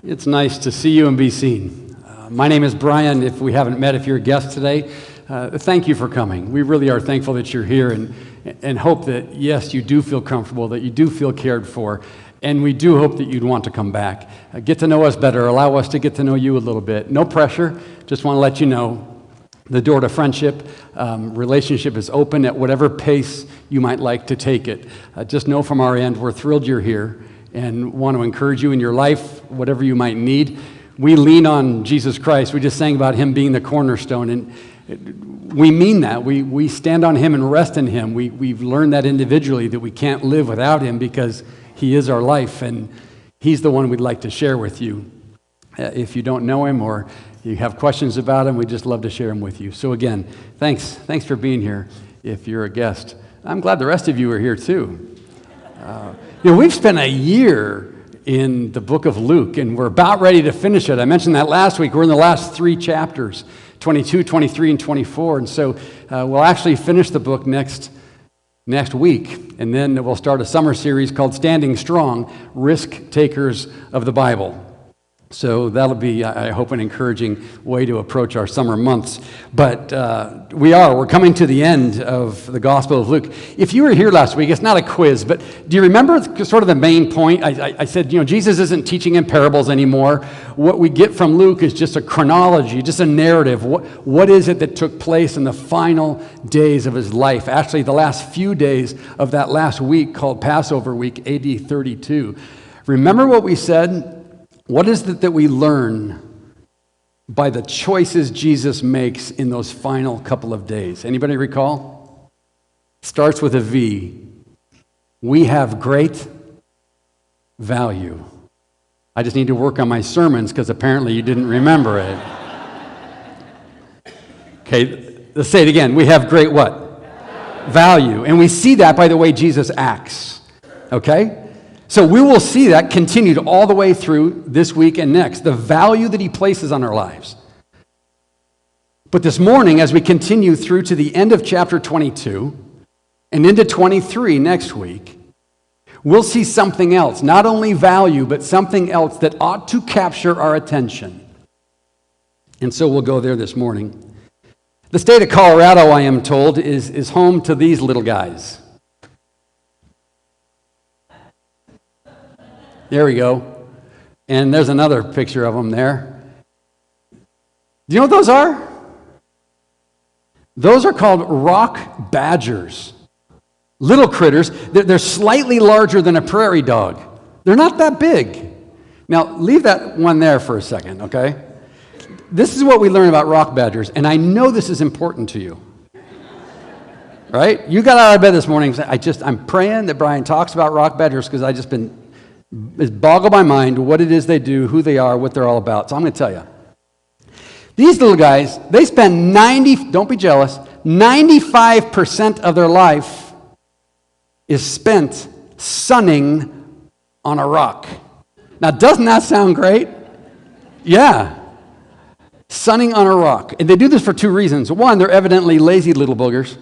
It's nice to see you and be seen. My name is Brian. If we haven't met, if you're a guest today, thank you for coming. We really are thankful that you're here and hope that, yes, you do feel comfortable, that you do feel cared for, and we do hope that you'd want to come back. Get to know us better. Allow us to get to know you a little bit. No pressure. Just want to let you know the door to friendship, relationship is open at whatever pace you might like to take it. Just know from our end, we're thrilled you're here and want to encourage you in your life, whatever you might need. We lean on Jesus Christ. We just sang about Him being the cornerstone, and we mean that. We stand on Him and rest in Him. We've learned that individually, that we can't live without Him because He is our life, and He's the one we'd like to share with you. If you don't know Him or you have questions about Him, we'd just love to share Him with you. So again, thanks for being here if you're a guest. I'm glad the rest of you are here too. We've spent a year in the book of Luke, and we're about ready to finish it. I mentioned that last week. We're in the last 3 chapters, 22, 23, and 24, and so we'll actually finish the book next week, and then we'll start a summer series called Standing Strong, Risk Takers of the Bible. So that'll be, I hope, an encouraging way to approach our summer months. But we're coming to the end of the Gospel of Luke. If you were here last week, it's not a quiz, but do you remember sort of the main point? I said, Jesus isn't teaching in parables anymore. What we get from Luke is just a chronology, just a narrative. What is it that took place in the final days of his life? Actually, the last few days of that last week called Passover week, AD 32. Remember what we said? What is it that we learn by the choices Jesus makes in those final couple of days? Anybody recall? Starts with a V. We have great value. I just need to work on my sermons because apparently you didn't remember it. Okay, let's say it again. We have great what? Value. And we see that by the way Jesus acts. Okay? So we will see that continued all the way through this week and next, the value that he places on our lives. But this morning, as we continue through to the end of chapter 22 and into 23 next week, we'll see something else, not only value, but something else that ought to capture our attention. And so we'll go there this morning. The state of Colorado, I am told, is home to these little guys. There we go. And there's another picture of them there. Do you know what those are? Those are called rock badgers. Little critters. They're slightly larger than a prairie dog. They're not that big. Now, leave that one there for a second, okay? This is what we learn about rock badgers, and I know this is important to you. Right? You got out of bed this morning and said, I'm praying that Brian talks about rock badgers because it's boggled my mind what it is they do, who they are, what they're all about. So I'm going to tell you. These little guys, they spend don't be jealous, 95% of their life is spent sunning on a rock. Now, doesn't that sound great? Yeah. Sunning on a rock. And they do this for 2 reasons. One, they're evidently lazy little boogers.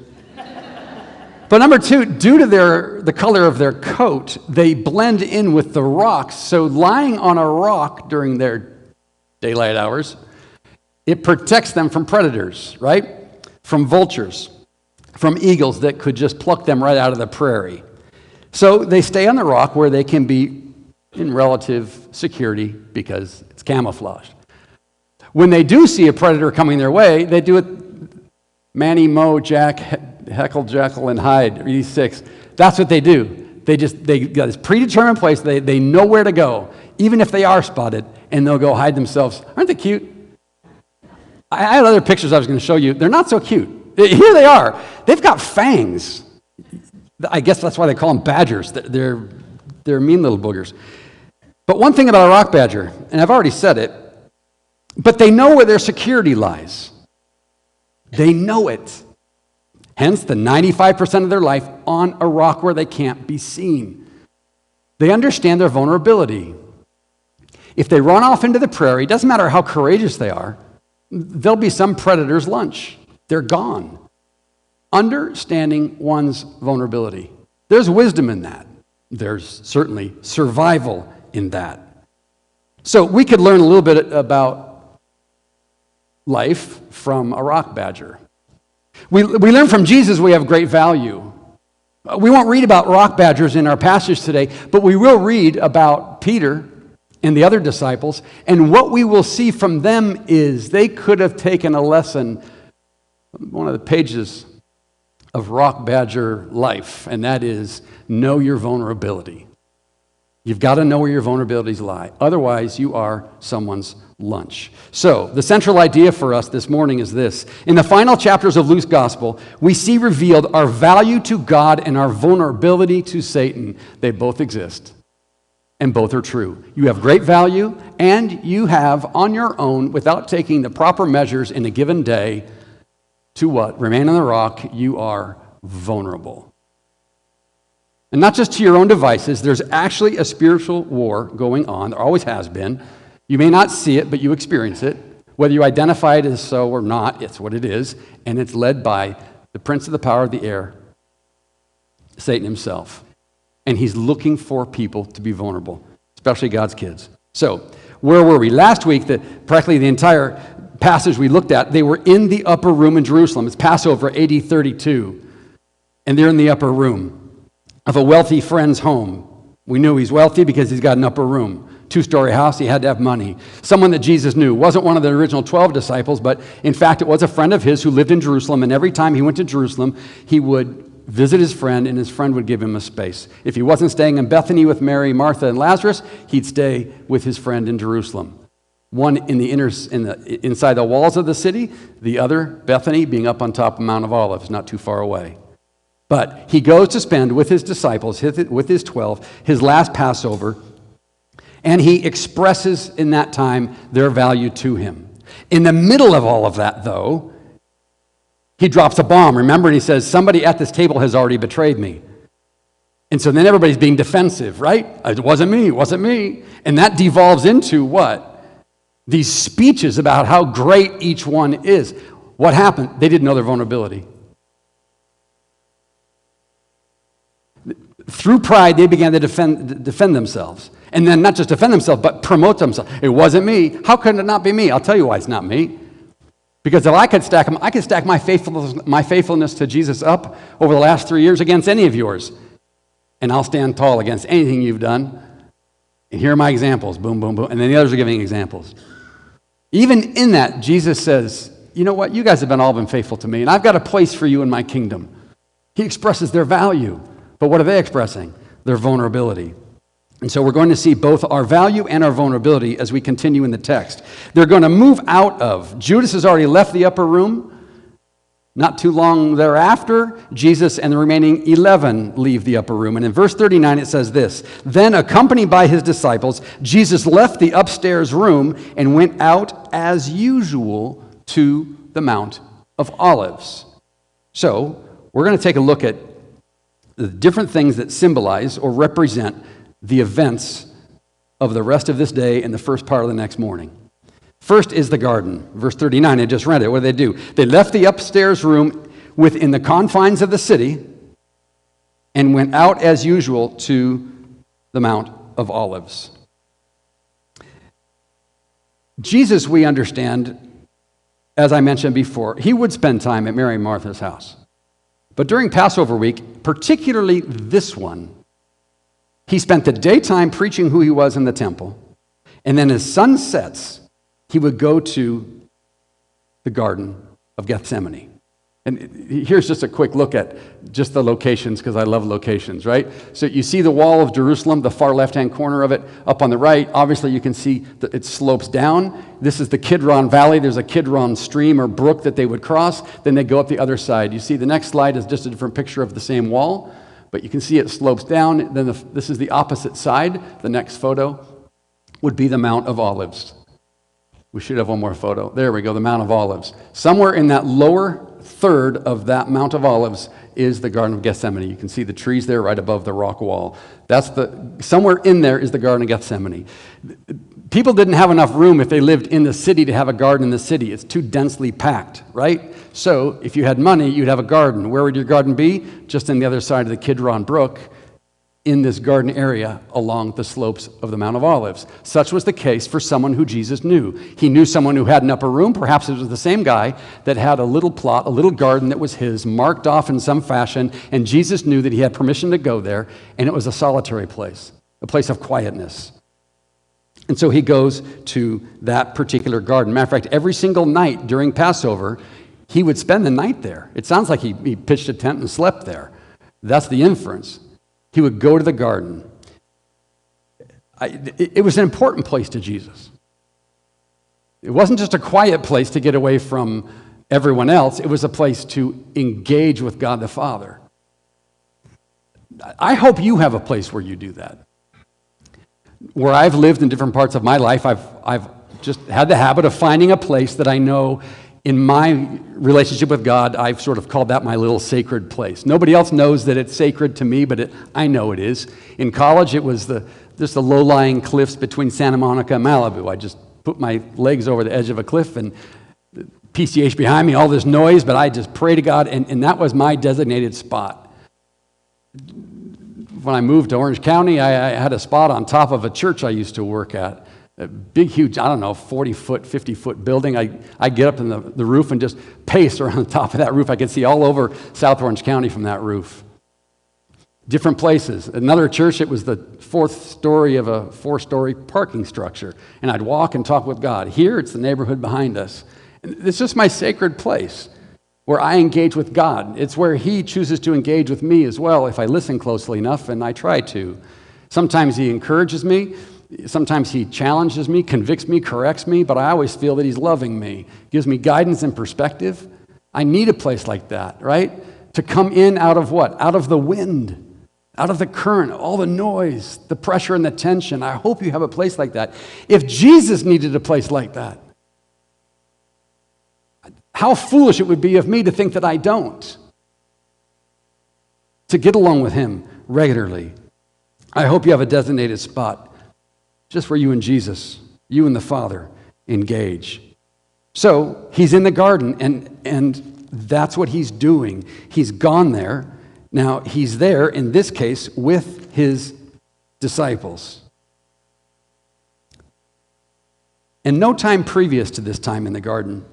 But number 2, due to the color of their coat, they blend in with the rocks. So lying on a rock during their daylight hours, it protects them from predators, right? From vultures, from eagles that could just pluck them right out of the prairie. So they stay on the rock where they can be in relative security because it's camouflaged. When they do see a predator coming their way, they do it Manny, Mo, Jack, Heckle, Jekyll, and Hyde, E6. That's what they do. They got this predetermined place. They know where to go, even if they are spotted, and they'll go hide themselves. Aren't they cute? I had other pictures I was going to show you. They're not so cute. Here they are. They've got fangs. I guess that's why they call them badgers. They're mean little boogers. But one thing about a rock badger, and I've already said it, but they know where their security lies. They know it. Hence the 95% of their life on a rock where they can't be seen. They understand their vulnerability. If they run off into the prairie, it doesn't matter how courageous they are, there'll be some predator's lunch. They're gone. Understanding one's vulnerability. There's wisdom in that. There's certainly survival in that. So we could learn a little bit about life from a rock badger. We learn from Jesus we have great value. We won't read about rock badgers in our passage today, but we will read about Peter and the other disciples, and what we will see from them is they could have taken a lesson, one of the pages of rock badger life, and that is know your vulnerability. You've got to know where your vulnerabilities lie. Otherwise, you are someone's lunch. So, the central idea for us this morning is this. In the final chapters of Luke's gospel, we see revealed our value to God and our vulnerability to Satan. They both exist, and both are true. You have great value, and you have on your own, without taking the proper measures in a given day, to what? Remain on the rock, you are vulnerable. And not just to your own devices, there's actually a spiritual war going on. There always has been. You may not see it, but you experience it. Whether you identify it as so or not, it's what it is. And it's led by the prince of the power of the air, Satan himself. And he's looking for people to be vulnerable, especially God's kids. So, where were we? Last week, practically the entire passage we looked at, they were in the upper room in Jerusalem. It's Passover, AD 32. And they're in the upper room of a wealthy friend's home. We knew he's wealthy because he's got an upper room. 2-story house, he had to have money. Someone that Jesus knew. Wasn't one of the original 12 disciples, but in fact it was a friend of his who lived in Jerusalem, and every time he went to Jerusalem, he would visit his friend, and his friend would give him a space. If he wasn't staying in Bethany with Mary, Martha, and Lazarus, he'd stay with his friend in Jerusalem. One inside the walls of the city, the other, Bethany, being up on top of Mount of Olives, not too far away. But he goes to spend with his disciples, with his 12, his last Passover, and he expresses in that time their value to him. In the middle of all of that, though, he drops a bomb. Remember, and he says, somebody at this table has already betrayed me. And so then everybody's being defensive, right? It wasn't me, it wasn't me. And that devolves into what? These speeches about how great each one is. What happened? They didn't know their vulnerability. Through pride, they began to defend themselves. And then not just defend themselves, but promote themselves. It wasn't me. How could it not be me? I'll tell you why it's not me. Because if I could stack them, I could stack my faithfulness to Jesus up over the last 3 years against any of yours. And I'll stand tall against anything you've done. And here are my examples. Boom, boom, boom. And then the others are giving examples. Even in that, Jesus says, you know what? You guys have all been faithful to me, and I've got a place for you in my kingdom. He expresses their value. But what are they expressing? Their vulnerability. And so we're going to see both our value and our vulnerability as we continue in the text. They're going to move out of. Judas has already left the upper room. Not too long thereafter, Jesus and the remaining 11 leave the upper room. And in verse 39 it says this, then accompanied by his disciples, Jesus left the upstairs room and went out as usual to the Mount of Olives. So we're going to take a look at the different things that symbolize or represent the events of the rest of this day and the first part of the next morning. First is the garden. Verse 39, I just read it. What did they do? They left the upstairs room within the confines of the city and went out as usual to the Mount of Olives. Jesus, we understand, as I mentioned before, he would spend time at Mary and Martha's house. But during Passover week, particularly this one, he spent the daytime preaching who he was in the temple. And then as sun sets, he would go to the Garden of Gethsemane. And here's just a quick look at just the locations, because I love locations, right? So you see the wall of Jerusalem, the far left-hand corner of it. Up on the right, obviously you can see that it slopes down. This is the Kidron Valley. There's a Kidron stream or brook that they would cross. Then they go up the other side. You see the next slide is just a different picture of the same wall, but you can see it slopes down. Then this is the opposite side. The next photo would be the Mount of Olives. We should have one more photo. There we go, the Mount of Olives. Somewhere in that lower third of that Mount of Olives is the Garden of Gethsemane. You can see the trees there right above the rock wall. Somewhere in there is the Garden of Gethsemane. People didn't have enough room if they lived in the city to have a garden in the city. It's too densely packed, right? So if you had money, you'd have a garden. Where would your garden be? Just on the other side of the Kidron Brook in this garden area along the slopes of the Mount of Olives. Such was the case for someone who Jesus knew. He knew someone who had an upper room. Perhaps it was the same guy that had a little plot, a little garden that was his, marked off in some fashion, and Jesus knew that he had permission to go there, and it was a solitary place, a place of quietness. And so he goes to that particular garden. Matter of fact, every single night during Passover, he would spend the night there. It sounds like he pitched a tent and slept there. That's the inference. He would go to the garden. It was an important place to Jesus. It wasn't just a quiet place to get away from everyone else. It was a place to engage with God the Father. I hope you have a place where you do that. Where I've lived in different parts of my life, I've just had the habit of finding a place that I know in my relationship with God, I've sort of called that my little sacred place. Nobody else knows that it's sacred to me, but I know it is. In college, it was just the low-lying cliffs between Santa Monica and Malibu. I just put my legs over the edge of a cliff and PCH behind me, all this noise, but I just pray to God, and that was my designated spot. When I moved to Orange County, I had a spot on top of a church I used to work at. A big, huge, 40-foot, 50-foot building. I get up in the roof and just pace around the top of that roof. I could see all over South Orange County from that roof. Different places. Another church, it was the fourth story of a 4-story parking structure. And I'd walk and talk with God. Here, it's the neighborhood behind us. And it's just my sacred place where I engage with God. It's where He chooses to engage with me as well if I listen closely enough, and I try to. Sometimes He encourages me. Sometimes He challenges me, convicts me, corrects me, but I always feel that He's loving me, gives me guidance and perspective. I need a place like that, right? To come in out of what? Out of the wind, out of the current, all the noise, the pressure and the tension. I hope you have a place like that. If Jesus needed a place like that, how foolish it would be of me to think that I don't. To get along with Him regularly. I hope you have a designated spot just where you and Jesus, you and the Father, engage. So He's in the garden, and that's what He's doing. He's gone there. Now, He's there, in this case, with His disciples. And no time previous to this time in the garden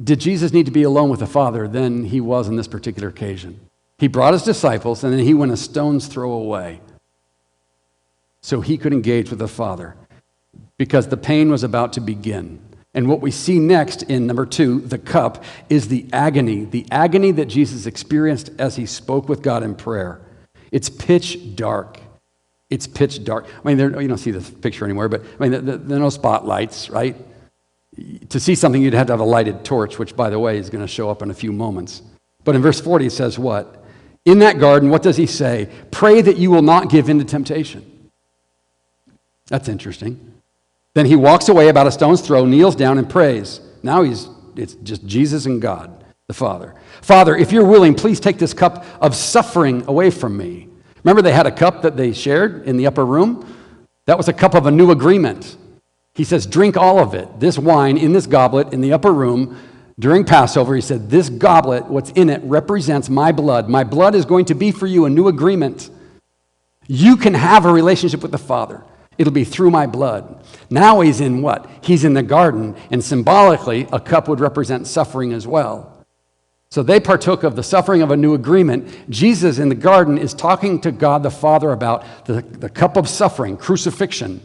did Jesus need to be alone with the Father than He was on this particular occasion. He brought His disciples, and then He went a stone's throw away so He could engage with the Father, because the pain was about to begin. And what we see next in number 2, the cup, is the agony that Jesus experienced as He spoke with God in prayer. It's pitch dark. It's pitch dark. I mean, you don't see this picture anymore, but I mean, there are no spotlights, right? To see something, you'd have to have a lighted torch, which, by the way, is going to show up in a few moments. But in verse 40, it says what? In that garden, what does He say? Pray that you will not give in to temptation. That's interesting. Then He walks away about a stone's throw, kneels down, and prays. Now it's just Jesus and God, the Father. Father, if you're willing, please take this cup of suffering away from me. Remember they had a cup that they shared in the upper room? That was a cup of a new agreement. He says, drink all of it. This wine in this goblet in the upper room during Passover, He said, this goblet, what's in it, represents my blood. My blood is going to be for you a new agreement. You can have a relationship with the Father. It'll be through my blood. Now He's in what? He's in the garden, and symbolically, a cup would represent suffering as well. So they partook of the suffering of a new agreement. Jesus in the garden is talking to God the Father about the cup of suffering, crucifixion,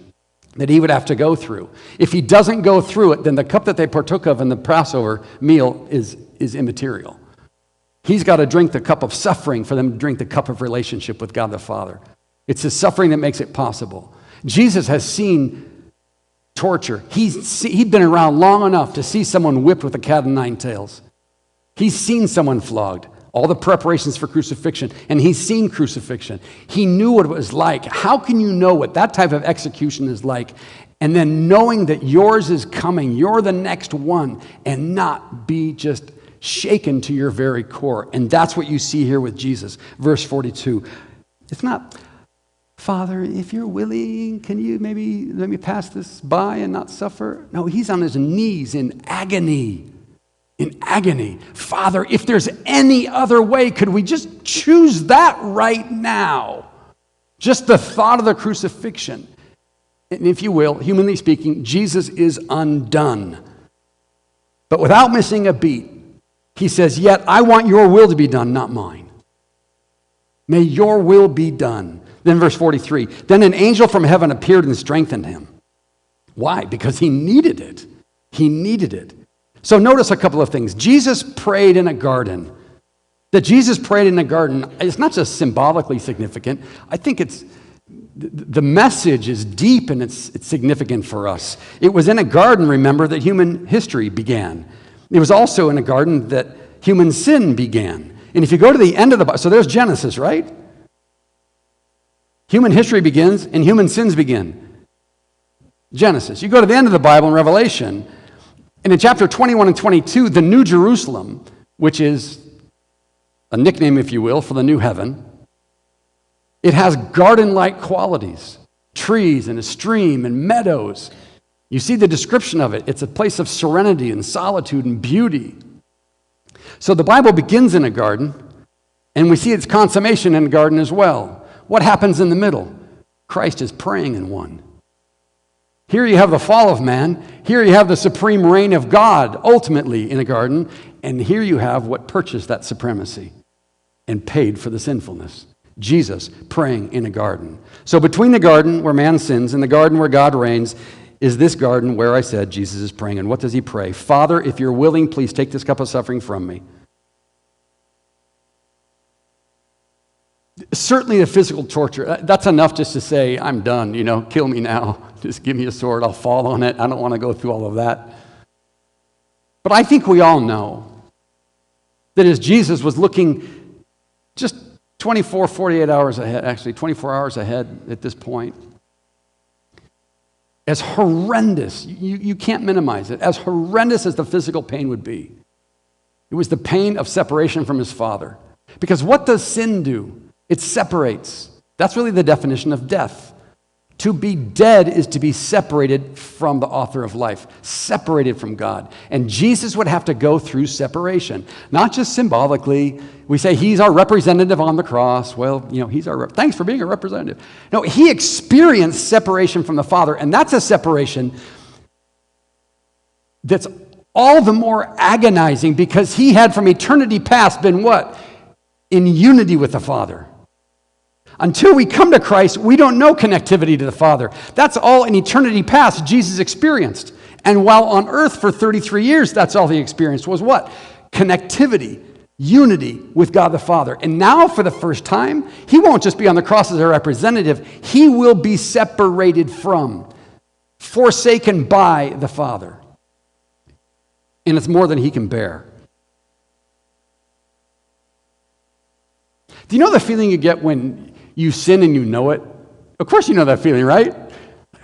that He would have to go through. If He doesn't go through it, then the cup that they partook of in the Passover meal is immaterial. He's got to drink the cup of suffering for them to drink the cup of relationship with God the Father. It's His suffering that makes it possible. Jesus has seen torture. He'd been around long enough to see someone whipped with a cat o' nine tails. He's seen someone flogged, all the preparations for crucifixion, and He's seen crucifixion. He knew what it was like. How can you know what that type of execution is like, and then knowing that yours is coming, you're the next one, and not be just shaken to your very core? And that's what you see here with Jesus. Verse 42. It's not, Father, if you're willing, can you maybe let me pass this by and not suffer? No, He's on His knees in agony. In agony. Father, if there's any other way, could we just choose that right now? Just the thought of the crucifixion. And if you will, humanly speaking, Jesus is undone. But without missing a beat, he says, yet I want your will to be done, not mine. May your will be done. Then verse 43, then an angel from heaven appeared and strengthened him. Why? Because he needed it. He needed it. So notice a couple of things. Jesus prayed in a garden. That Jesus prayed in a garden, it's not just symbolically significant. I think the message is deep and it's significant for us. It was in a garden, remember, that human history began. It was also in a garden that human sin began. And if you go to the end of the Bible, so there's Genesis, right? Human history begins and human sins begin. Genesis. You go to the end of the Bible in Revelation, and in chapter 21 and 22, the New Jerusalem, which is a nickname, if you will, for the new heaven, it has garden-like qualities, trees and a stream and meadows. You see the description of it. It's a place of serenity and solitude and beauty. So the Bible begins in a garden, and we see its consummation in a garden as well. What happens in the middle? Christ is praying in one. Here you have the fall of man. Here you have the supreme reign of God, ultimately in a garden. And here you have what purchased that supremacy and paid for the sinfulness. Jesus praying in a garden. So between the garden where man sins and the garden where God reigns is this garden where I said Jesus is praying. And what does he pray? Father, if you're willing, please take this cup of suffering from me. Certainly the physical torture, that's enough just to say, I'm done, kill me now. Just give me a sword, I'll fall on it. I don't want to go through all of that. But I think we all know that as Jesus was looking just 48 hours ahead, actually 24 hours ahead at this point, as horrendous, you can't minimize it, as horrendous as the physical pain would be, it was the pain of separation from his Father. Because what does sin do? It separates. That's really the definition of death. To be dead is to be separated from the author of life, separated from God. And Jesus would have to go through separation, not just symbolically. We say he's our representative on the cross. Well, he's our thanks for being a representative. No, he experienced separation from the Father, and that's a separation that's all the more agonizing because he had from eternity past been what? In unity with the Father. Until we come to Christ, we don't know connectivity to the Father. That's all in eternity past Jesus experienced. And while on earth for 33 years, that's all he experienced was what? Connectivity, unity with God the Father. And now for the first time, he won't just be on the cross as a representative. He will be separated from, forsaken by the Father. And it's more than he can bear. Do you know the feeling you get when you sin and you know it? Of course you know that feeling, right?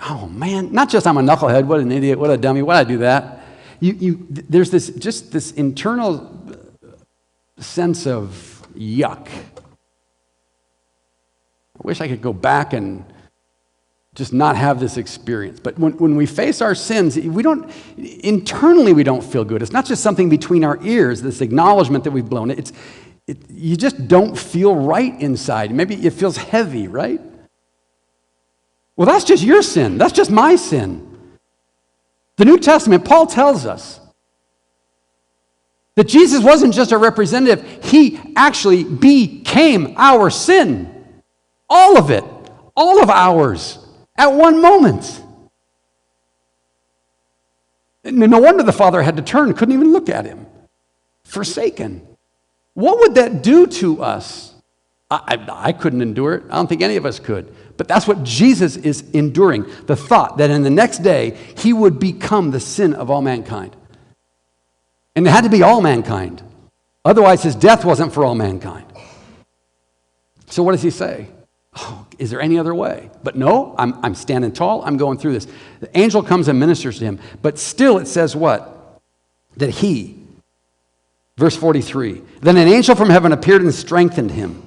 Oh man, not just I'm a knucklehead, what an idiot, what a dummy, why'd I do that? There's this internal sense of yuck. I wish I could go back and just not have this experience. But when we face our sins, internally we don't feel good. It's not just something between our ears, this acknowledgement that we've blown it. You just don't feel right inside. Maybe it feels heavy, right? Well, that's just your sin. That's just my sin. The New Testament, Paul tells us that Jesus wasn't just a representative. He actually became our sin. All of it. All of ours. At one moment. No wonder the Father had to turn, couldn't even look at him. Forsaken. What would that do to us? I couldn't endure it. I don't think any of us could. But that's what Jesus is enduring. The thought that in the next day, he would become the sin of all mankind. And it had to be all mankind. Otherwise, his death wasn't for all mankind. So what does he say? Oh, is there any other way? But no, I'm standing tall. I'm going through this. The angel comes and ministers to him. But still it says what? That he, verse 43, then an angel from heaven appeared and strengthened him.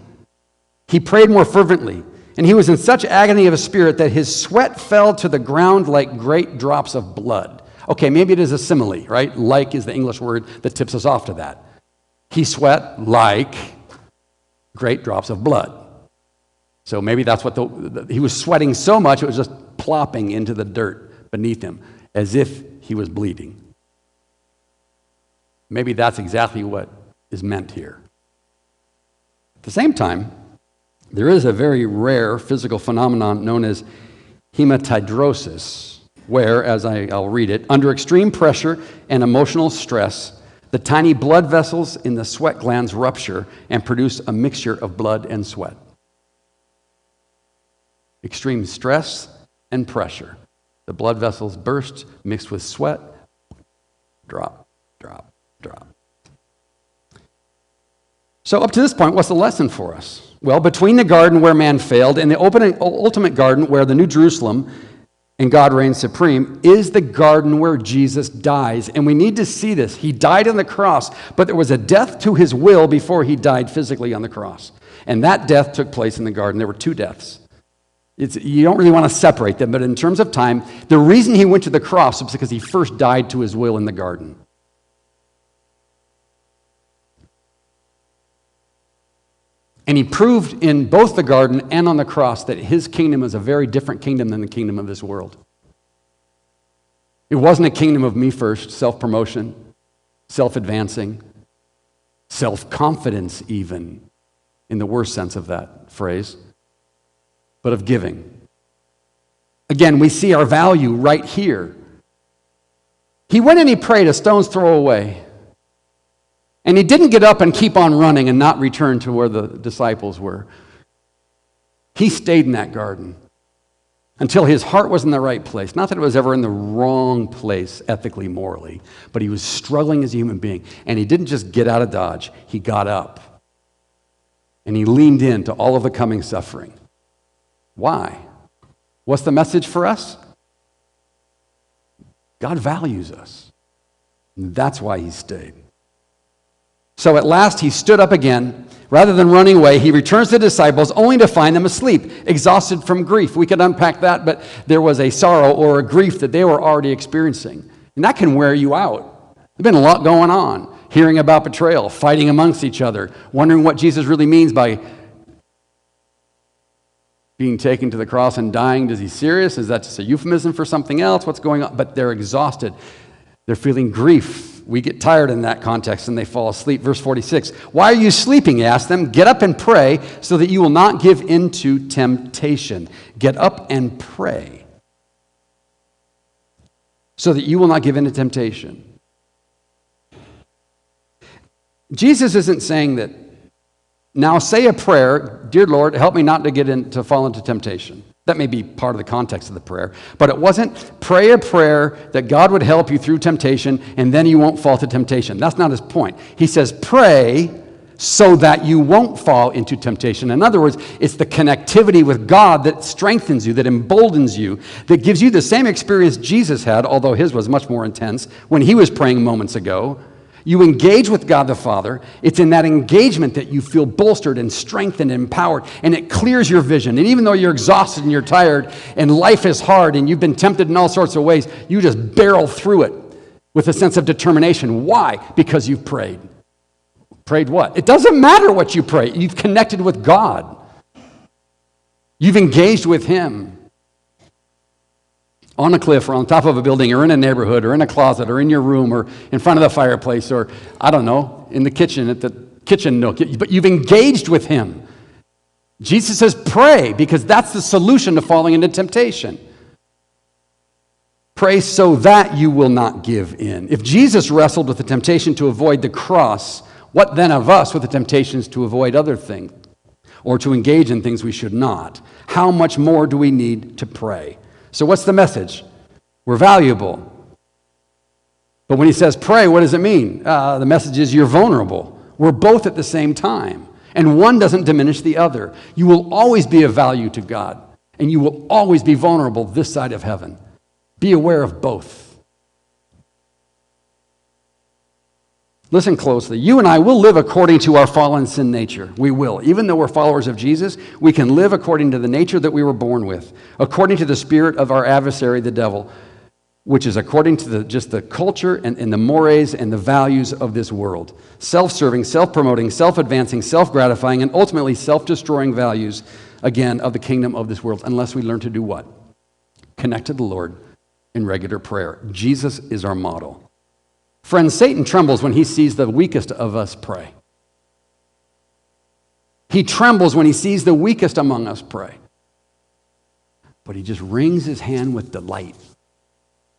He prayed more fervently, and he was in such agony of spirit that his sweat fell to the ground like great drops of blood. Okay, maybe it is a simile, right? Like is the English word that tips us off to that. He sweat like great drops of blood. So maybe that's what he was sweating so much it was just plopping into the dirt beneath him as if he was bleeding. Maybe that's exactly what is meant here. At the same time, there is a very rare physical phenomenon known as hematidrosis, where, as I'll read it, under extreme pressure and emotional stress, the tiny blood vessels in the sweat glands rupture and produce a mixture of blood and sweat. Extreme stress and pressure. The blood vessels burst, mixed with sweat, drop, drop, drop. So up to this point, what's the lesson for us? Well, between the garden where man failed and the ultimate garden where the New Jerusalem and God reigns supreme is the garden where Jesus dies. And we need to see this. He died on the cross, but there was a death to his will before he died physically on the cross. And that death took place in the garden. There were two deaths. You don't really want to separate them, but in terms of time, the reason he went to the cross was because he first died to his will in the garden. And he proved in both the garden and on the cross that his kingdom is a very different kingdom than the kingdom of this world. It wasn't a kingdom of me first, self-promotion, self-advancing, self-confidence even, in the worst sense of that phrase, but of giving. Again, we see our value right here. He went and he prayed a stone's throw away. And he didn't get up and keep on running and not return to where the disciples were. He stayed in that garden until his heart was in the right place. Not that it was ever in the wrong place ethically, morally, but he was struggling as a human being. And he didn't just get out of Dodge. He got up. And he leaned into all of the coming suffering. Why? What's the message for us? God values us. And that's why he stayed. So at last he stood up again. Rather than running away, he returns to the disciples only to find them asleep, exhausted from grief. We could unpack that, but there was a sorrow or a grief that they were already experiencing. And that can wear you out. There's been a lot going on. Hearing about betrayal, fighting amongst each other, wondering what Jesus really means by being taken to the cross and dying. Is he serious? Is that just a euphemism for something else? What's going on? But they're exhausted. They're feeling grief. We get tired in that context and they fall asleep. Verse 46, why are you sleeping? He asked them. Get up and pray so that you will not give into temptation. Get up and pray so that you will not give into temptation. Jesus isn't saying that, now say a prayer, dear Lord, help me not to fall into temptation. That may be part of the context of the prayer. But it wasn't pray a prayer that God would help you through temptation and then you won't fall to temptation. That's not his point. He says pray so that you won't fall into temptation. In other words, it's the connectivity with God that strengthens you, that emboldens you, that gives you the same experience Jesus had, although his was much more intense, when he was praying moments ago. You engage with God the Father. It's in that engagement that you feel bolstered and strengthened and empowered, and it clears your vision. And even though you're exhausted and you're tired and life is hard and you've been tempted in all sorts of ways, you just barrel through it with a sense of determination. Why? Because you've prayed. Prayed what? It doesn't matter what you pray. You've connected with God. You've engaged with him. On a cliff or on top of a building or in a neighborhood or in a closet or in your room or in front of the fireplace or, I don't know, in the kitchen at the kitchen nook. But you've engaged with him. Jesus says pray because that's the solution to falling into temptation. Pray so that you will not give in. If Jesus wrestled with the temptation to avoid the cross, what then of us with the temptations to avoid other things or to engage in things we should not? How much more do we need to pray? So what's the message? We're valuable. But when he says pray, what does it mean? The message is you're vulnerable. We're both at the same time. And one doesn't diminish the other. You will always be of value to God. And you will always be vulnerable this side of heaven. Be aware of both. Listen closely. You and I will live according to our fallen sin nature. We will. Even though we're followers of Jesus, we can live according to the nature that we were born with, according to the spirit of our adversary, the devil, which is according to just the culture and the mores and the values of this world. Self-serving, self-promoting, self-advancing, self-gratifying, and ultimately self-destroying values again, of the kingdom of this world, unless we learn to do what? Connect to the Lord in regular prayer. Jesus is our model. Friends, Satan trembles when he sees the weakest of us pray. He trembles when he sees the weakest among us pray. But he just wrings his hand with delight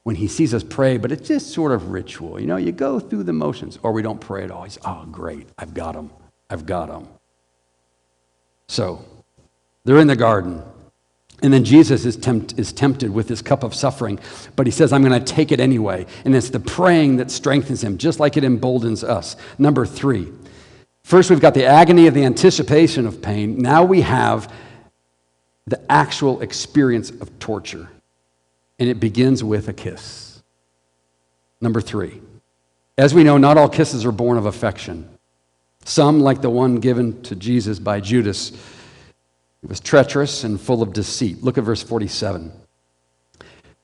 when he sees us pray, but it's just sort of ritual. You know, you go through the motions, or we don't pray at all. He's, oh, great, I've got him. I've got him. So, they're in the garden. And then Jesus is tempted with this cup of suffering, but he says, I'm going to take it anyway. And it's the praying that strengthens him, just like it emboldens us. Number 3. First, we've got the agony of the anticipation of pain. Now we have the actual experience of torture. And it begins with a kiss. Number 3. As we know, not all kisses are born of affection. Some, like the one given to Jesus by Judas, it was treacherous and full of deceit. Look at verse 47.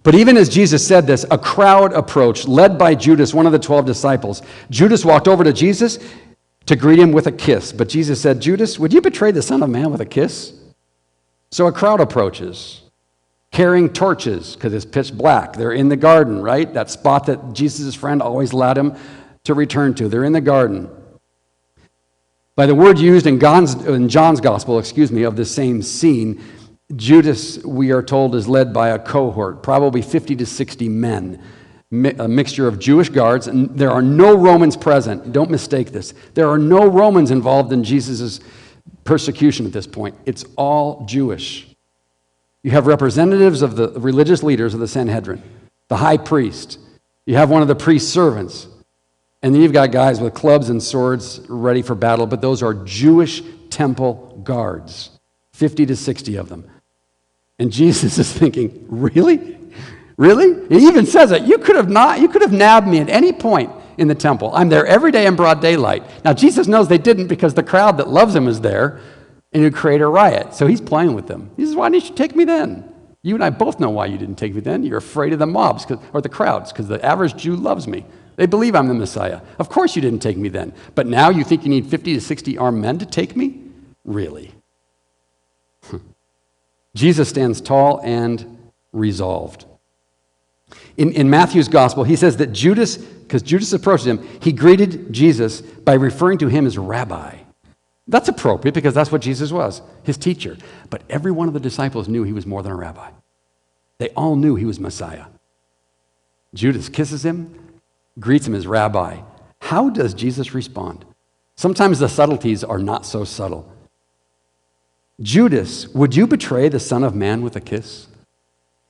But even as Jesus said this, a crowd approached, led by Judas, one of the 12 disciples. Judas walked over to Jesus to greet him with a kiss. But Jesus said, Judas, would you betray the Son of Man with a kiss? So a crowd approaches, carrying torches, because it's pitch black. They're in the garden, right? That spot that Jesus' friend always allowed him to return to. They're in the garden. By the word used in John's gospel, of this same scene, Judas, we are told, is led by a cohort, probably 50 to 60 men, a mixture of Jewish guards, and there are no Romans present. Don't mistake this. There are no Romans involved in Jesus' persecution at this point. It's all Jewish. You have representatives of the religious leaders of the Sanhedrin, the high priest. You have one of the priest's servants. And then you've got guys with clubs and swords ready for battle, but those are Jewish temple guards, 50 to 60 of them. And Jesus is thinking, really? Really? He even says it. You could have nabbed me at any point in the temple. I'm there every day in broad daylight. Now, Jesus knows they didn't because the crowd that loves him is there, and it would create a riot. So he's playing with them. He says, why didn't you take me then? You and I both know why you didn't take me then. You're afraid of the mobs or the crowds, because the average Jew loves me. They believe I'm the Messiah. Of course you didn't take me then. But now you think you need 50 to 60 armed men to take me? Really? Jesus stands tall and resolved. In Matthew's gospel, he says that Judas, because Judas approached him, he greeted Jesus by referring to him as rabbi. That's appropriate because that's what Jesus was, his teacher. But every one of the disciples knew he was more than a rabbi. They all knew he was Messiah. Judas kisses him, greets him as rabbi. How does Jesus respond? Sometimes the subtleties are not so subtle. Judas, would you betray the Son of Man with a kiss?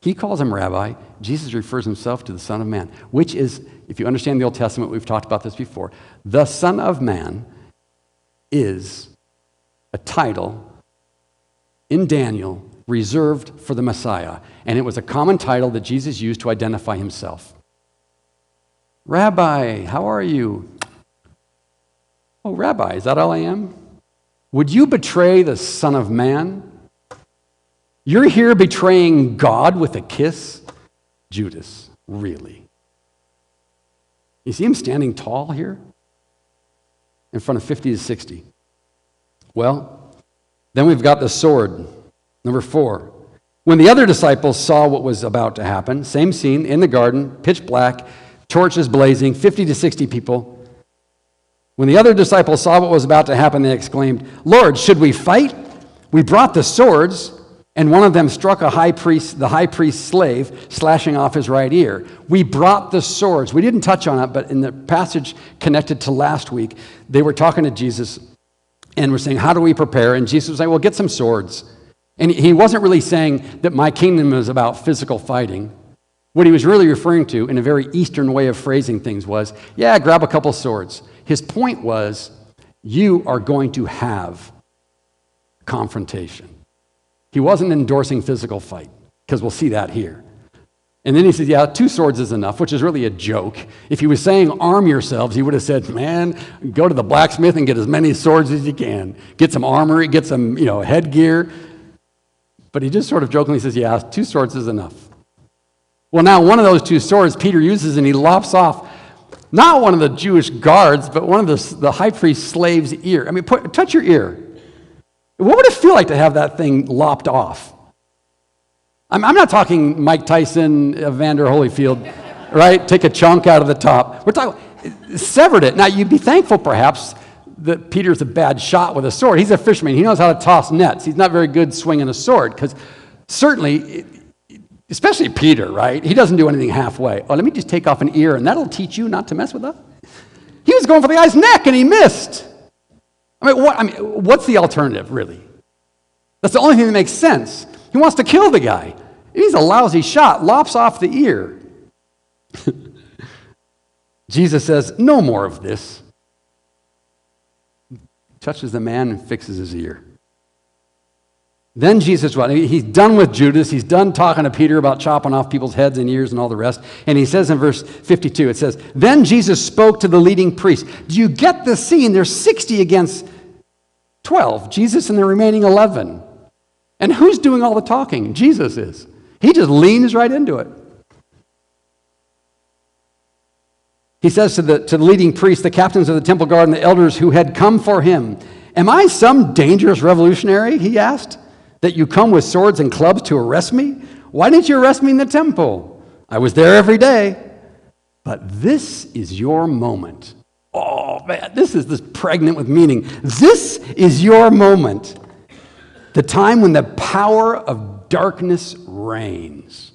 He calls him rabbi. Jesus refers himself to the Son of Man, which is, if you understand the Old Testament, we've talked about this before, the Son of Man is a title in Daniel reserved for the Messiah, and it was a common title that Jesus used to identify himself. Rabbi, how are you? Oh, Rabbi, is that all I am? Would you betray the Son of Man? You're here betraying God with a kiss? Judas, really? You see him standing tall here in front of 50 to 60. Well, then we've got the sword. Number 4. When the other disciples saw what was about to happen, same scene in the garden, pitch black, torches blazing, 50 to 60 people. When the other disciples saw what was about to happen, they exclaimed, Lord, should we fight? We brought the swords. And one of them struck the high priest's slave, slashing off his right ear. We brought the swords. We didn't touch on it, but in the passage connected to last week, they were talking to Jesus and were saying, how do we prepare? And Jesus was saying, well, get some swords. And he wasn't really saying that my kingdom is about physical fighting. What he was really referring to, in a very Eastern way of phrasing things, was, yeah, grab a couple swords. His point was, you are going to have confrontation. He wasn't endorsing physical fight, because we'll see that here. And then he says, yeah, 2 swords is enough, which is really a joke. If he was saying arm yourselves, he would have said, man, go to the blacksmith and get as many swords as you can. Get some armory, get some headgear. But he just sort of jokingly says, yeah, 2 swords is enough. Well, now one of those 2 swords Peter uses, and he lops off not one of the Jewish guards, but one of the high priest's slave's ear. I mean, touch your ear. What would it feel like to have that thing lopped off? I'm not talking Mike Tyson, Evander Holyfield, right? Take a chunk out of the top. We're talking, severed it. Now, you'd be thankful, perhaps, that Peter's a bad shot with a sword. He's a fisherman. He knows how to toss nets. He's not very good swinging a sword, because certainly, especially Peter, right? He doesn't do anything halfway. Oh, let me just take off an ear, and that'll teach you not to mess with that. He was going for the guy's neck, and he missed. What's the alternative, really? That's the only thing that makes sense. He wants to kill the guy. He's a lousy shot, lops off the ear. Jesus says, no more of this. Touches the man and fixes his ear. Then Jesus, he's done with Judas. He's done talking to Peter about chopping off people's heads and ears and all the rest. And he says in verse 52, it says, then Jesus spoke to the leading priests. Do you get the scene? There's 60 against 12. Jesus and the remaining 11. And who's doing all the talking? Jesus is. He just leans right into it. He says to the leading priests, the captains of the temple guard, and the elders who had come for him, am I some dangerous revolutionary, he asked, that you come with swords and clubs to arrest me? Why didn't you arrest me in the temple? I was there every day. But this is your moment. Oh, man, this is pregnant with meaning. This is your moment. The time when the power of darkness reigns.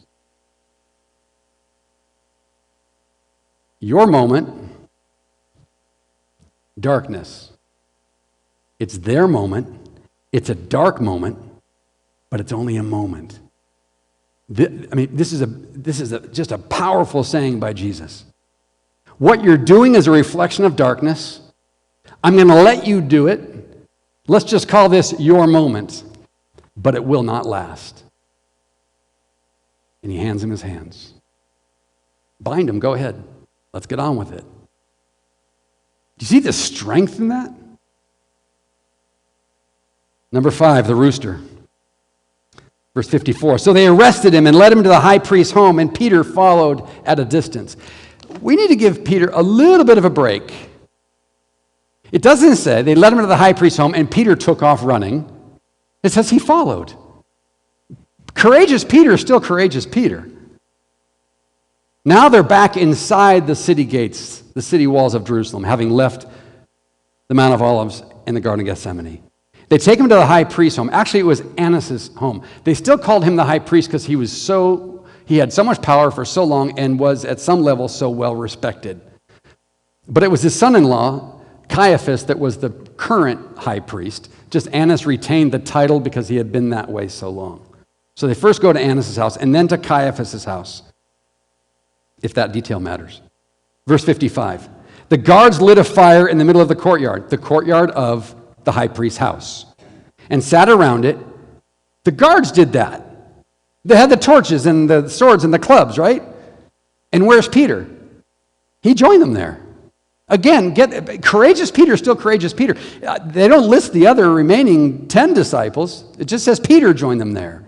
Your moment, darkness. It's their moment. It's a dark moment, but it's only a moment. This is just a powerful saying by Jesus. What you're doing is a reflection of darkness. I'm going to let you do it. Let's just call this your moment, but it will not last. And he hands him his hands. Bind him, go ahead. Let's get on with it. Do you see the strength in that? Number 5, the rooster. Verse 54. So they arrested him and led him to the high priest's home, and Peter followed at a distance. We need to give Peter a little bit of a break. It doesn't say they led him to the high priest's home and Peter took off running. It says he followed. Courageous Peter is still courageous Peter. Now they're back inside the city gates, the city walls of Jerusalem, having left the Mount of Olives and the Garden of Gethsemane. They take him to the high priest's home. Actually, it was Annas' home. They still called him the high priest because he had so much power for so long and was at some level so well respected. But it was his son-in-law, Caiaphas, that was the current high priest. Just Annas retained the title because he had been that way so long. So they first go to Annas' house and then to Caiaphas' house, if that detail matters. Verse 55. The guards lit a fire in the middle of the courtyard of the high priest's house, and sat around it. The guards did that. They had the torches and the swords and the clubs, right? And where's Peter? He joined them there. Again, courageous Peter, still courageous Peter. They don't list the other remaining 10 disciples. It just says Peter joined them there.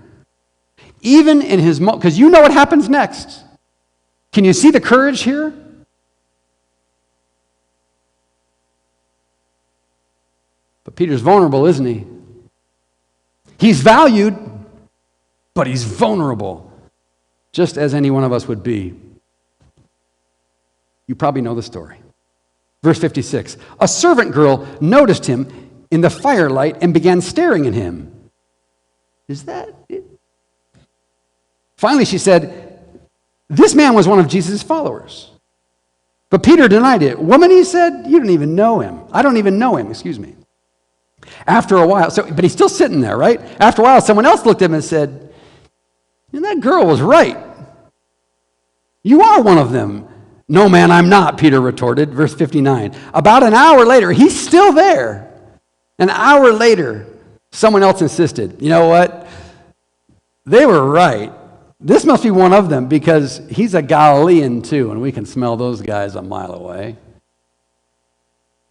Even in his because you know what happens next. Can you see the courage here? But Peter's vulnerable, isn't he? He's valued, but he's vulnerable, just as any one of us would be. You probably know the story. Verse 56. A servant girl noticed him in the firelight and began staring at him. Is that it? Finally, she said, this man was one of Jesus' followers. But Peter denied it. Woman, he said, you don't even know him. I don't even know him, excuse me. After a while, but he's still sitting there, right? After a while, someone else looked at him and said, that girl was right. You are one of them. No, man, I'm not, Peter retorted. Verse 59. About an hour later, he's still there. An hour later, someone else insisted, you know what? They were right. This must be one of them because he's a Galilean too, and we can smell those guys a mile away.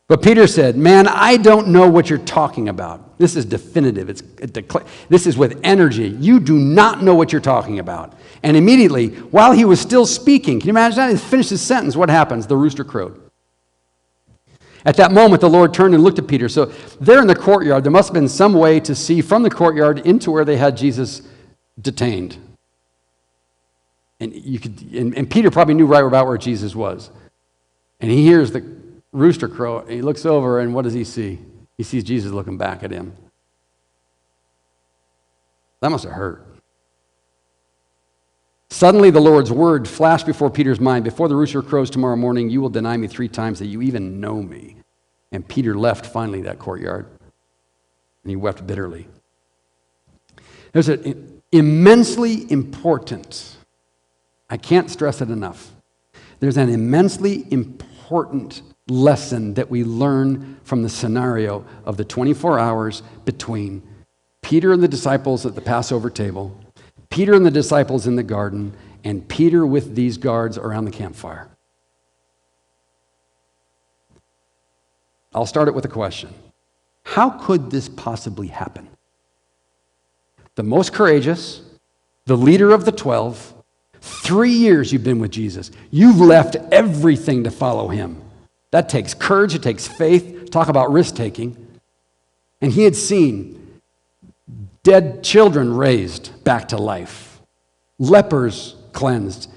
But Peter said, man, I don't know what you're talking about. This is definitive. This is with energy. You do not know what you're talking about. And immediately, while he was still speaking, can you imagine that? He finished his sentence. What happens? The rooster crowed. At that moment, the Lord turned and looked at Peter. So there in the courtyard, there must have been some way to see from the courtyard into where they had Jesus detained. And Peter probably knew right about where Jesus was. And he hears the rooster crow, and he looks over, and what does he see? He sees Jesus looking back at him. That must have hurt. Suddenly the Lord's word flashed before Peter's mind. Before the rooster crows tomorrow morning, you will deny me 3 times that you even know me. And Peter left finally that courtyard, and he wept bitterly. There's an immensely important, I can't stress it enough, there's an immensely important lesson that we learn from the scenario of the 24 hours between Peter and the disciples at the Passover table, Peter and the disciples in the garden, and Peter with these guards around the campfire. I'll start it with a question. How could this possibly happen? The most courageous, the leader of the 12, 3 years you've been with Jesus. You've left everything to follow him. That takes courage, it takes faith. Talk about risk-taking. And he had seen dead children raised back to life, lepers cleansed.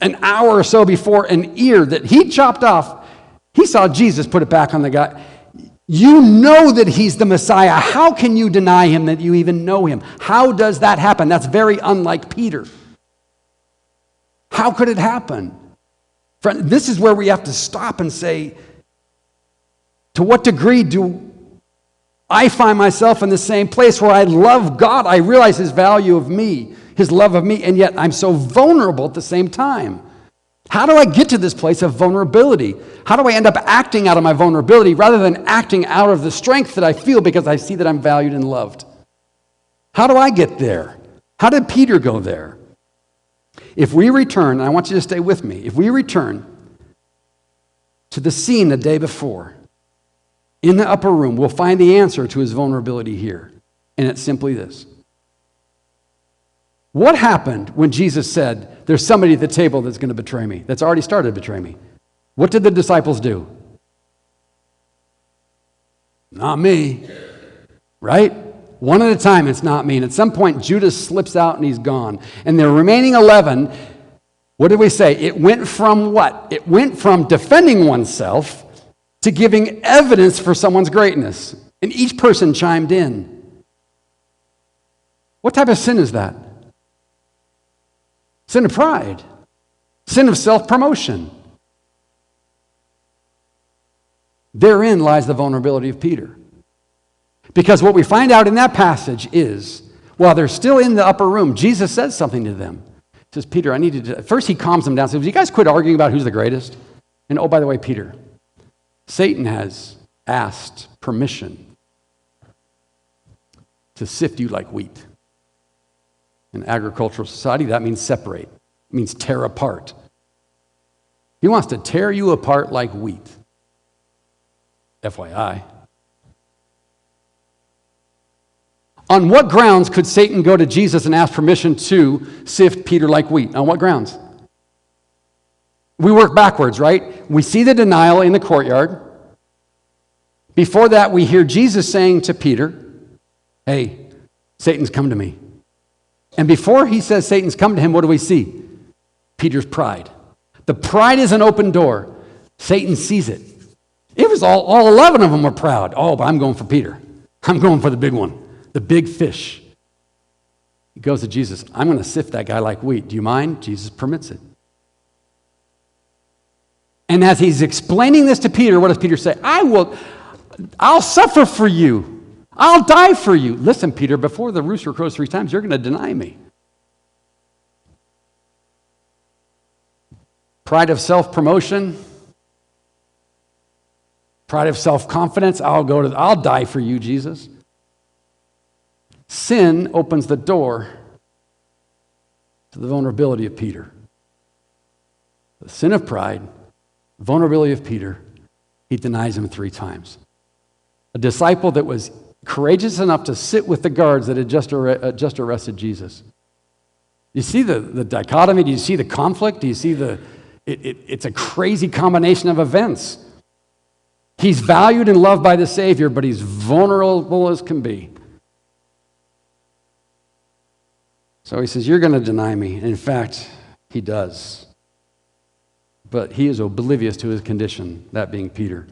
An hour or so before, an ear that he chopped off, he saw Jesus put it back on the guy. You know that he's the Messiah. How can you deny him that you even know him? How does that happen? That's very unlike Peter. How could it happen? Friend, this is where we have to stop and say, to what degree do I find myself in the same place where I love God? I realize his value of me, his love of me, and yet I'm so vulnerable at the same time. How do I get to this place of vulnerability? How do I end up acting out of my vulnerability rather than acting out of the strength that I feel because I see that I'm valued and loved? How do I get there? How did Peter go there? If we return, and I want you to stay with me, if we return to the scene the day before, in the upper room, we'll find the answer to his vulnerability here. And it's simply this. What happened when Jesus said, there's somebody at the table that's going to betray me, that's already started to betray me? What did the disciples do? Not me. Right? One at a time, it's not me. And at some point, Judas slips out and he's gone. And the remaining 11, what did we say? It went from what? It went from defending oneself to giving evidence for someone's greatness. And each person chimed in. What type of sin is that? Sin of pride. Sin of self-promotion. Therein lies the vulnerability of Peter. Because what we find out in that passage is, while they're still in the upper room, Jesus says something to them. He says, Peter, I need to... First he calms them down. Says, you guys quit arguing about who's the greatest? And oh, by the way, Peter, Satan has asked permission to sift you like wheat. In agricultural society, that means separate. It means tear apart. He wants to tear you apart like wheat. FYI. On what grounds could Satan go to Jesus and ask permission to sift Peter like wheat? On what grounds? We work backwards, right? We see the denial in the courtyard. Before that, we hear Jesus saying to Peter, hey, Satan's come to me. And before he says Satan's come to him, what do we see? Peter's pride. The pride is an open door. Satan sees it. It was all 11 of them were proud. Oh, but I'm going for Peter. I'm going for the big one, the big fish. He goes to Jesus, I'm going to sift that guy like wheat. Do you mind? Jesus permits it. And as he's explaining this to Peter, what does Peter say? I'll suffer for you. I'll die for you. Listen, Peter, before the rooster crows 3 times, you're going to deny me. Pride of self-promotion. Pride of self-confidence. I'll die for you, Jesus. Sin opens the door to the vulnerability of Peter. The sin of pride, the vulnerability of Peter, he denies him 3 times. A disciple that was courageous enough to sit with the guards that had just arrested Jesus. You see the dichotomy? Do you see the conflict? Do you see it's a crazy combination of events. He's valued and loved by the Savior, but he's vulnerable as can be. So he says, you're going to deny me. And in fact, he does. But he is oblivious to his condition, that being Peter.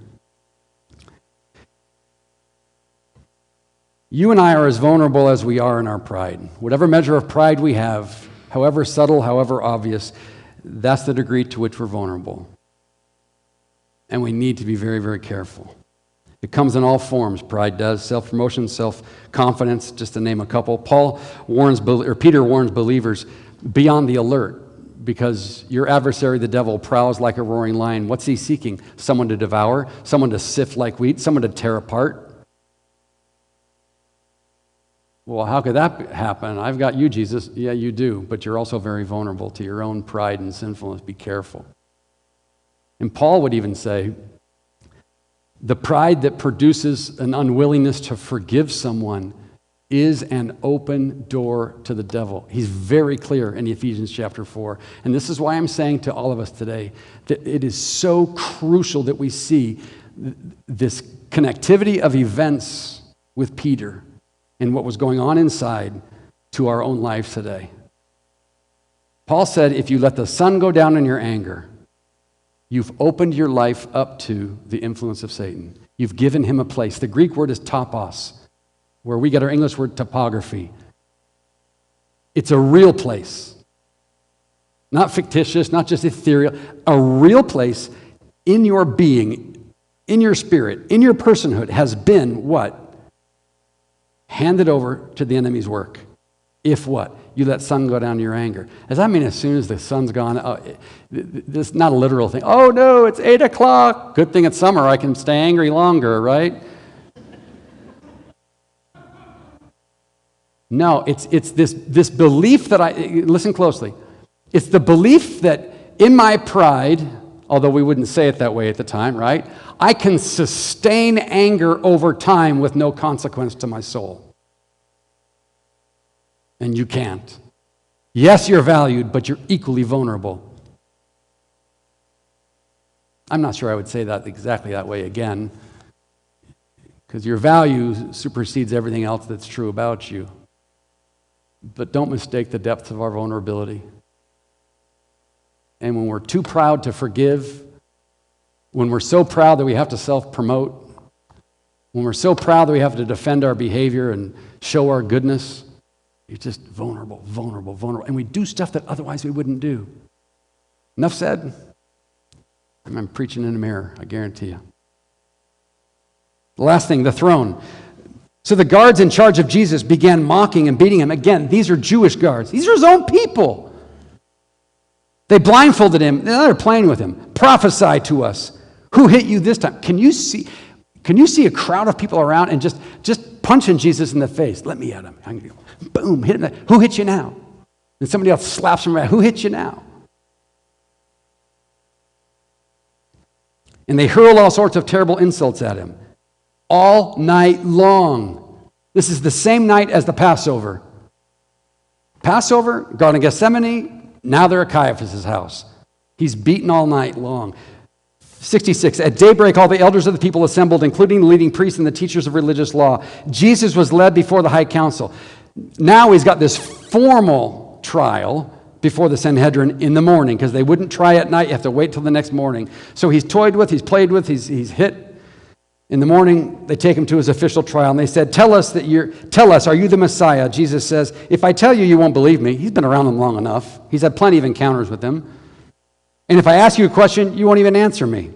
You and I are as vulnerable as we are in our pride. Whatever measure of pride we have, however subtle, however obvious, that's the degree to which we're vulnerable. And we need to be very, very careful. It comes in all forms, pride does, self-promotion, self-confidence, just to name a couple. Peter warns believers, be on the alert, because your adversary, the devil, prowls like a roaring lion. What's he seeking? Someone to devour, someone to sift like wheat, someone to tear apart. Well, how could that happen? I've got you, Jesus. Yeah, you do, but you're also very vulnerable to your own pride and sinfulness. Be careful. And Paul would even say, the pride that produces an unwillingness to forgive someone is an open door to the devil. He's very clear in Ephesians chapter 4. And this is why I'm saying to all of us today that it is so crucial that we see this connectivity of events with Peter and what was going on inside to our own lives today. Paul said, if you let the sun go down in your anger, you've opened your life up to the influence of Satan. You've given him a place. The Greek word is topos, where we get our English word topography. It's a real place. Not fictitious, not just ethereal. A real place in your being, in your spirit, in your personhood has been what? Handed over to the enemy's work. If what? You let sun go down your anger. Does that mean as soon as the sun's gone, this is not a literal thing. Oh no, it's 8 o'clock. Good thing it's summer, I can stay angry longer, right? No, it's this belief that listen closely. It's the belief that in my pride, although we wouldn't say it that way at the time, right? I can sustain anger over time with no consequence to my soul. And you can't. Yes, you're valued, but you're equally vulnerable. I'm not sure I would say that exactly that way again, because your value supersedes everything else that's true about you. But don't mistake the depth of our vulnerability. And when we're too proud to forgive, when we're so proud that we have to self-promote, when we're so proud that we have to defend our behavior and show our goodness, you're just vulnerable. And we do stuff that otherwise we wouldn't do. Enough said. I'm preaching in a mirror, I guarantee you. The last thing, the throne. So the guards in charge of Jesus began mocking and beating him. Again, these are Jewish guards. These are his own people. They blindfolded him. Now they're playing with him. Prophesy to us. Who hit you this time? Can you see a crowd of people around and just punching Jesus in the face? Let me at him. Boom, hit him. Who hit you now? And somebody else slaps him around. Who hit you now? And they hurl all sorts of terrible insults at him. All night long. This is the same night as the Passover. Passover, Garden of Gethsemane, now they're at Caiaphas' house. He's beaten all night long. 66, at daybreak, all the elders of the people assembled, including the leading priests and the teachers of religious law. Jesus was led before the high council. Now he's got this formal trial before the Sanhedrin in the morning, because they wouldn't try at night. You have to wait till the next morning. So he's toyed with, he's played with, he's hit. In the morning, they take him to his official trial, and they said, tell us, are you the Messiah? Jesus says, if I tell you, you won't believe me. He's been around them long enough. He's had plenty of encounters with them. And if I ask you a question, you won't even answer me.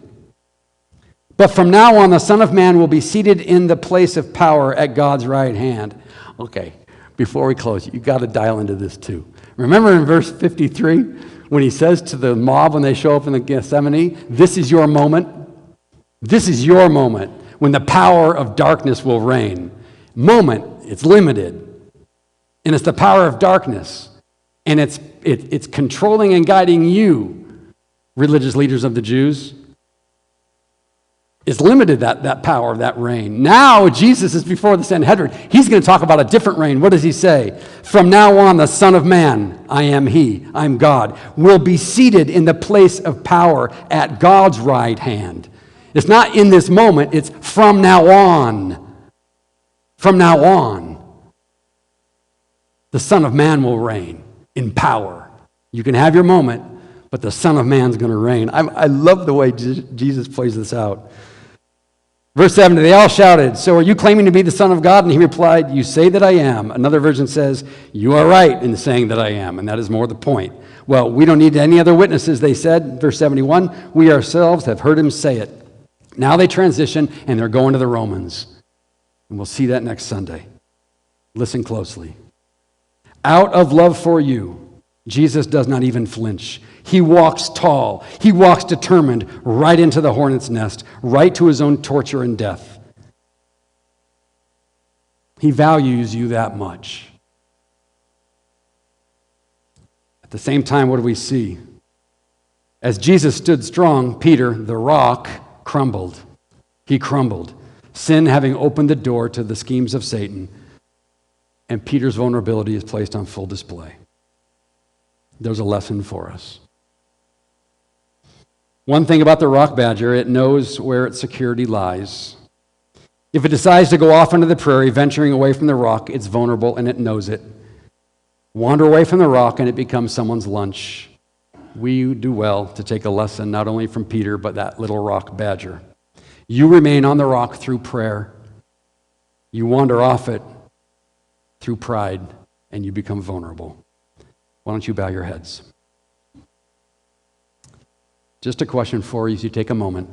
But from now on, the Son of Man will be seated in the place of power at God's right hand. Okay, before we close, you've got to dial into this too. Remember in verse 53, when he says to the mob when they show up in the Gethsemane, this is your moment. This is your moment when the power of darkness will reign. Moment, it's limited. And it's the power of darkness. And it's controlling and guiding you, religious leaders of the Jews. It's limited, that power, that reign. Now Jesus is before the Sanhedrin. He's going to talk about a different reign. What does he say? From now on, the Son of Man, I am he, I'm God, will be seated in the place of power at God's right hand. It's not in this moment, it's from now on. From now on. The Son of Man will reign in power. You can have your moment, but the Son of Man's going to reign. I love the way Jesus plays this out. Verse 7, they all shouted, "So are you claiming to be the Son of God?" And he replied, "You say that I am." Another version says, "You are right in saying that I am." And that is more the point. Well, we don't need any other witnesses, they said. Verse 71, "We ourselves have heard him say it." Now they transition and they're going to the Romans. And we'll see that next Sunday. Listen closely. Out of love for you, Jesus does not even flinch. He walks tall. He walks determined right into the hornet's nest, right to his own torture and death. He values you that much. At the same time, what do we see? As Jesus stood strong, Peter, the rock, crumbled. He crumbled. Sin having opened the door to the schemes of Satan, and Peter's vulnerability is placed on full display. There's a lesson for us. One thing about the rock badger, it knows where its security lies. If it decides to go off into the prairie, venturing away from the rock, it's vulnerable and it knows it. Wander away from the rock and it becomes someone's lunch. We do well to take a lesson not only from Peter, but that little rock badger. You remain on the rock through prayer. You wander off it through pride, and you become vulnerable. Why don't you bow your heads? Just a question for you as you take a moment.